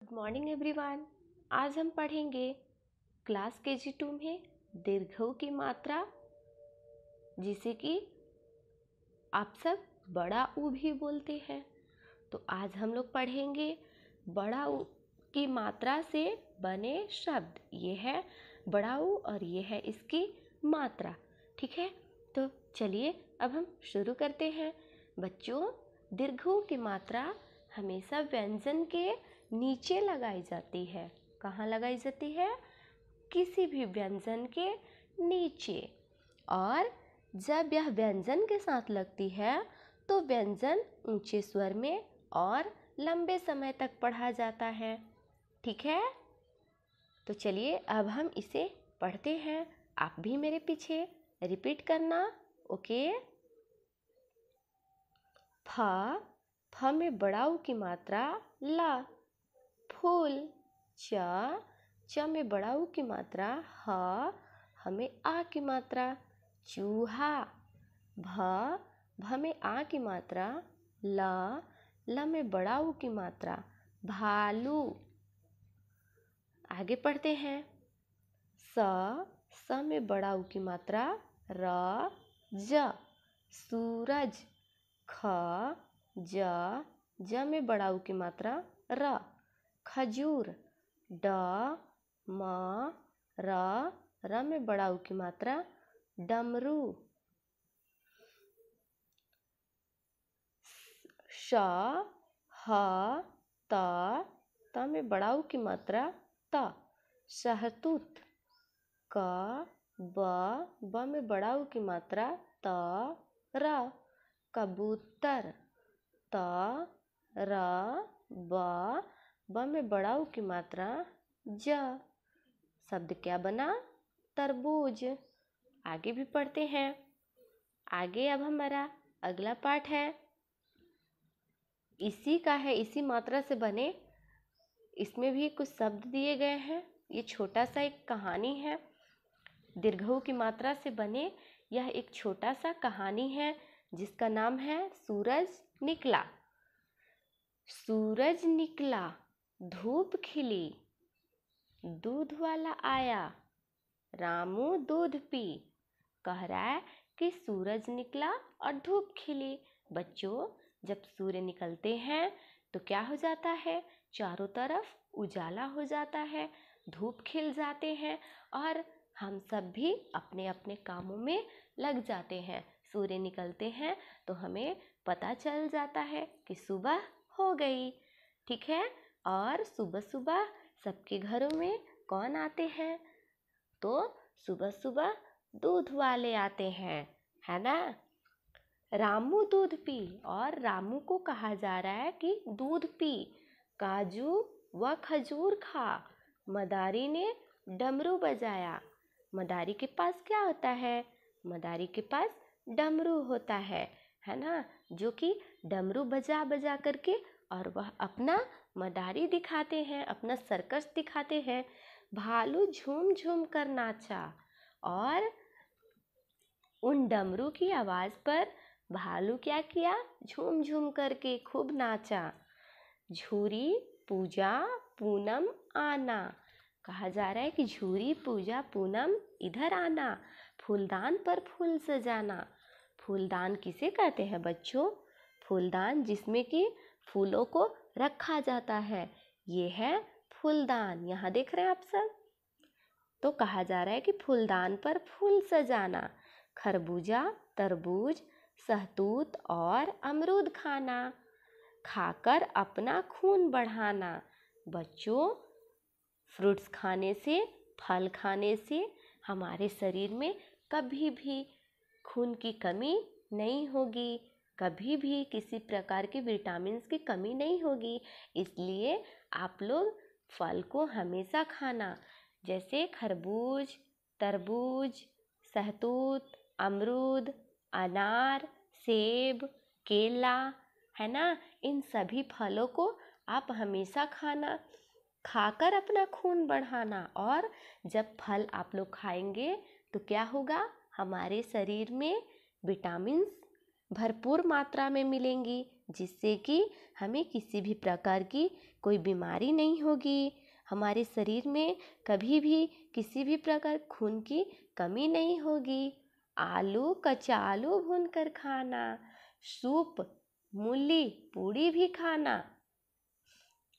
Good morning everyone. आज हम पढ़ेंगे क्लास KG2 में दीर्घों की मात्रा, जिसे कि आप सब बड़ा ऊ भी बोलते हैं। तो आज हम लोग पढ़ेंगे बड़ा ऊ की मात्रा से बने शब्द। ये है बड़ा ऊ और ये है इसकी मात्रा। ठीक है, तो चलिए अब हम शुरू करते हैं। बच्चों, दीर्घों की मात्रा हमेशा व्यंजन के नीचे लगाई जाती है। कहाँ लगाई जाती है? किसी भी व्यंजन के नीचे। और जब यह व्यंजन के साथ लगती है तो व्यंजन ऊंचे स्वर में और लंबे समय तक पढ़ा जाता है। ठीक है, तो चलिए अब हम इसे पढ़ते हैं। आप भी मेरे पीछे रिपीट करना। ओके। फ में बड़ा ऊ की मात्रा ला। फूल। च में बड़ा ऊ की मात्रा ह। हमें आ की मात्रा चूहा। भ में आ की मात्रा ल में बड़ा ऊ की मात्रा भालू। आगे पढ़ते हैं। स में बड़ा ऊ की मात्रा र। ज सूरज। ख ज में बड़ा ऊ की मात्रा र। खजूर। ड म र में बड़ा ऊ की मात्रा डमरू। श ह त में बड़ा ऊ की मात्रा त। शहतूत। क ब में बड़ा ऊ की मात्रा त र। कबूतर। त र ब में बड़ा ऊ की मात्रा ज। शब्द क्या बना? तरबूज। आगे भी पढ़ते हैं। आगे अब हमारा अगला पाठ है, इसी का है, इसी मात्रा से बने। इसमें भी कुछ शब्द दिए गए हैं। ये छोटा सा एक कहानी है। दीर्घों की मात्रा से बने यह एक छोटा सा कहानी है जिसका नाम है सूरज निकला। सूरज निकला, धूप खिली, दूध वाला आया, रामू दूध पी। कह रहा है कि सूरज निकला और धूप खिली। बच्चों, जब सूर्य निकलते हैं तो क्या हो जाता है? चारों तरफ उजाला हो जाता है, धूप खिल जाते हैं और हम सब भी अपने अपने कामों में लग जाते हैं। सूर्य निकलते हैं तो हमें पता चल जाता है कि सुबह हो गई। ठीक है, और सुबह सुबह सबके घरों में कौन आते हैं? तो सुबह सुबह दूध वाले आते हैं, है ना। रामू दूध पी, और रामू को कहा जा रहा है कि दूध पी। काजू व खजूर खा। मदारी ने डमरू बजाया। मदारी के पास क्या होता है? मदारी के पास डमरू होता है ना, जो कि डमरू बजा बजा करके और वह अपना मदारी दिखाते हैं, अपना सर्कस दिखाते हैं। भालू झूम झूम कर नाचा, और उन डमरू की आवाज पर भालू क्या किया? झूम झूम करके खूब नाचा। झूरी पूजा पूनम आना। कहा जा रहा है कि झूरी पूजा पूनम इधर आना, फूलदान पर फूल सजाना। फूलदान किसे कहते हैं बच्चों? फूलदान जिसमें कि फूलों को रखा जाता है, ये है फूलदान। यहाँ देख रहे हैं आप सब। तो कहा जा रहा है कि फूलदान पर फूल सजाना, खरबूजा तरबूज सहतूत और अमरूद खाना, खाकर अपना खून बढ़ाना। बच्चों, फ्रूट्स खाने से, फल खाने से हमारे शरीर में कभी भी खून की कमी नहीं होगी, कभी भी किसी प्रकार के विटामिन्स की कमी नहीं होगी। इसलिए आप लोग फल को हमेशा खाना, जैसे खरबूज तरबूज सहतूत अमरूद अनार सेब केला, है ना। इन सभी फलों को आप हमेशा खाना, खाकर अपना खून बढ़ाना। और जब फल आप लोग खाएंगे तो क्या होगा? हमारे शरीर में विटामिन्स भरपूर मात्रा में मिलेंगी, जिससे कि हमें किसी भी प्रकार की कोई बीमारी नहीं होगी, हमारे शरीर में कभी भी किसी भी प्रकार खून की कमी नहीं होगी। आलू, कच्चा आलू भूनकर खाना, सूप, मूली, पूड़ी भी खाना।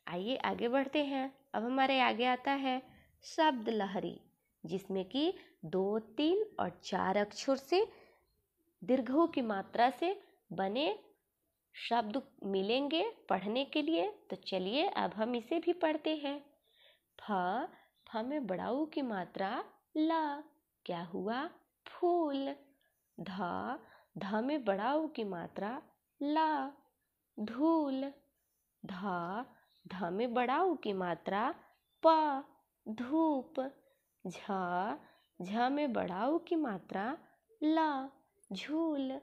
आइए आगे बढ़ते हैं। अब हमारे आगे आता है शब्द लहरी, जिसमें कि 2, 3 और 4 अक्षर से दीर्घों की मात्रा से बने शब्द मिलेंगे पढ़ने के लिए। तो चलिए अब हम इसे भी पढ़ते हैं। फ में बड़ा ऊ की मात्रा ला, क्या हुआ? फूल। ध में बड़ा ऊ की मात्रा ला, धूल। ध में बड़ा ऊ की मात्रा प, धूप। झ में बड़ा ऊ की मात्रा ला, झूल।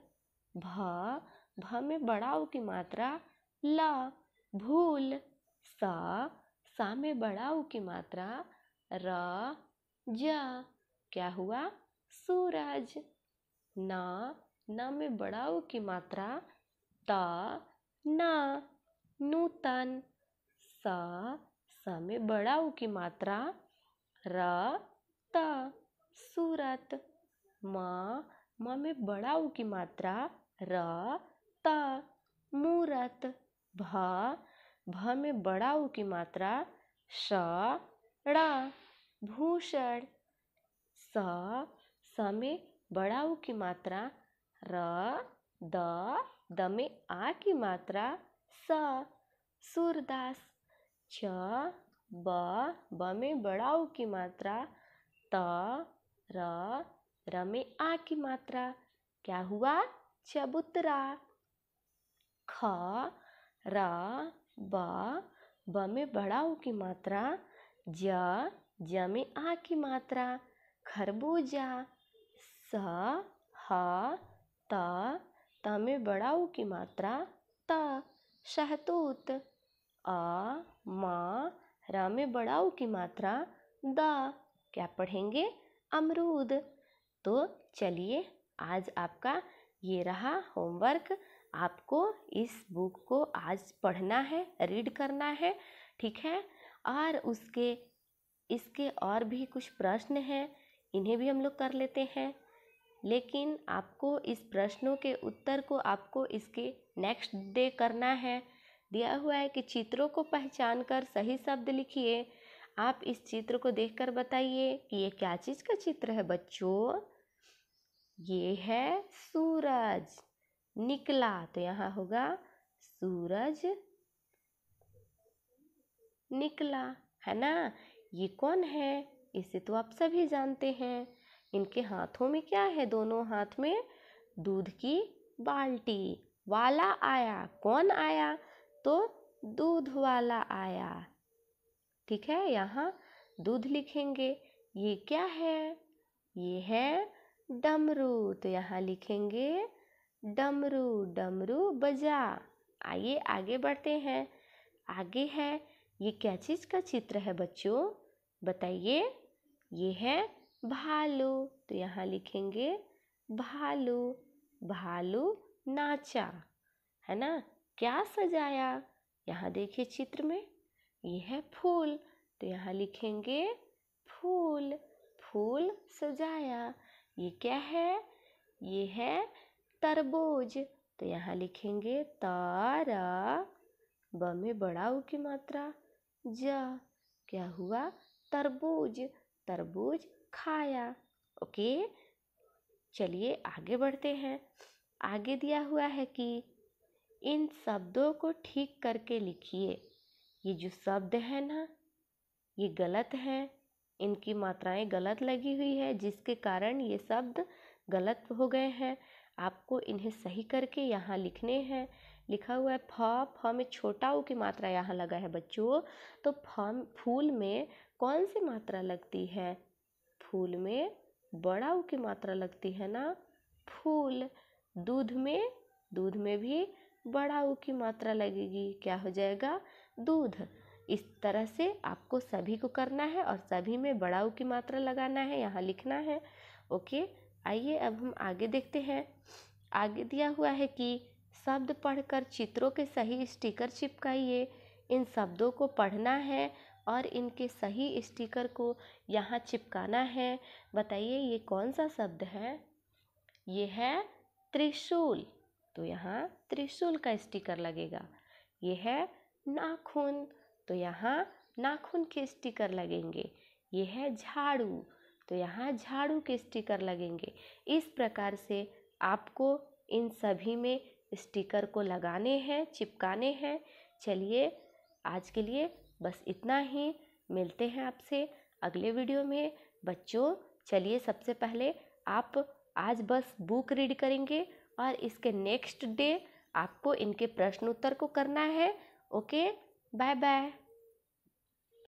भ में बड़ा ऊ की मात्रा ला, भूल। सा में बड़ा ऊ की मात्रा र, जा, क्या हुआ? सूरज। न में बड़ा ऊ की मात्रा त, ना, नूतन। स में बड़ा ऊ की मात्रा र, त, सूरत। म में बड़ा ऊ की मात्रा र, त, मूरत। भ में बड़ा ऊ की मात्रा ष, ड़, भूषण। स में बड़ा ऊ की मात्रा र, द में आ की मात्रा स, सूरदास। ब में बड़ा ऊ की मात्रा त, र में आ की मात्रा, क्या हुआ? चबूतरा। ख, र, ब में बड़ा ऊ की मात्रा ज में आ की मात्रा, खरबूजा। स, ह, त में बड़ा ऊ की मात्रा त, शहतूत। म, र में बड़ा ऊ की मात्रा द, क्या पढ़ेंगे? अमरूद। तो चलिए आज आपका ये रहा होमवर्क। आपको इस बुक को आज पढ़ना है, रीड करना है, ठीक है। और इसके और भी कुछ प्रश्न हैं, इन्हें भी हम लोग कर लेते हैं। लेकिन आपको इस प्रश्नों के उत्तर को आपको इसके नेक्स्ट डे करना है। दिया हुआ है कि चित्रों को पहचान कर सही शब्द लिखिए। आप इस चित्र को देखकर बताइए कि ये क्या चीज़ का चित्र है बच्चों? ये है सूरज निकला, तो यहाँ होगा सूरज निकला, है ना। ये कौन है? इसे तो आप सभी जानते हैं। इनके हाथों में क्या है? दोनों हाथ में दूध की बाल्टी। वाला आया, कौन आया? तो दूध वाला आया, ठीक है। यहाँ दूध लिखेंगे। ये क्या है? ये है डमरू, तो यहाँ लिखेंगे डमरू, डमरू बजा। आइए आगे बढ़ते हैं। आगे है, ये क्या चीज़ का चित्र है बच्चों? बताइए। ये है भालू, तो यहाँ लिखेंगे भालू, भालू नाचा, है ना। क्या सजाया? यहाँ देखिए चित्र में, ये है फूल, तो यहाँ लिखेंगे फूल, फूल सजाया। ये क्या है? ये है तरबूज, तो यहाँ लिखेंगे तारा, ब में बड़ा ऊ की मात्रा जा, क्या हुआ? तरबूज, तरबूज खाया। ओके, चलिए आगे बढ़ते हैं। आगे दिया हुआ है कि इन शब्दों को ठीक करके लिखिए। ये जो शब्द है ना, ये गलत है, इनकी मात्राएं गलत लगी हुई है, जिसके कारण ये शब्द गलत हो गए हैं। आपको इन्हें सही करके यहाँ लिखने हैं। लिखा हुआ है फ में छोटा ऊ की मात्रा यहाँ लगा है बच्चों। तो फूल में कौन सी मात्रा लगती है? फूल में बड़ा ऊ की मात्रा लगती है ना, फूल। दूध में भी बड़ा ऊ की मात्रा लगेगी, क्या हो जाएगा? दूध। इस तरह से आपको सभी को करना है और सभी में बड़ा ऊ की मात्रा लगाना है, यहाँ लिखना है। ओके, आइए अब हम आगे देखते हैं। आगे दिया हुआ है कि शब्द पढ़कर चित्रों के सही स्टिकर चिपकाइए। इन शब्दों को पढ़ना है और इनके सही स्टिकर को यहाँ चिपकाना है। बताइए ये कौन सा शब्द है? ये है त्रिशूल, तो यहाँ त्रिशूल का स्टिकर लगेगा। ये है नाखून, तो यहाँ नाखून के स्टिकर लगेंगे। ये है झाड़ू, तो यहाँ झाड़ू के स्टिकर लगेंगे। इस प्रकार से आपको इन सभी में स्टिकर को लगाने हैं, चिपकाने हैं। चलिए आज के लिए बस इतना ही। मिलते हैं आपसे अगले वीडियो में। बच्चों चलिए सबसे पहले आप आज बस बुक रीड करेंगे और इसके नेक्स्ट डे आपको इनके प्रश्न उत्तर को करना है। Okay, bye bye.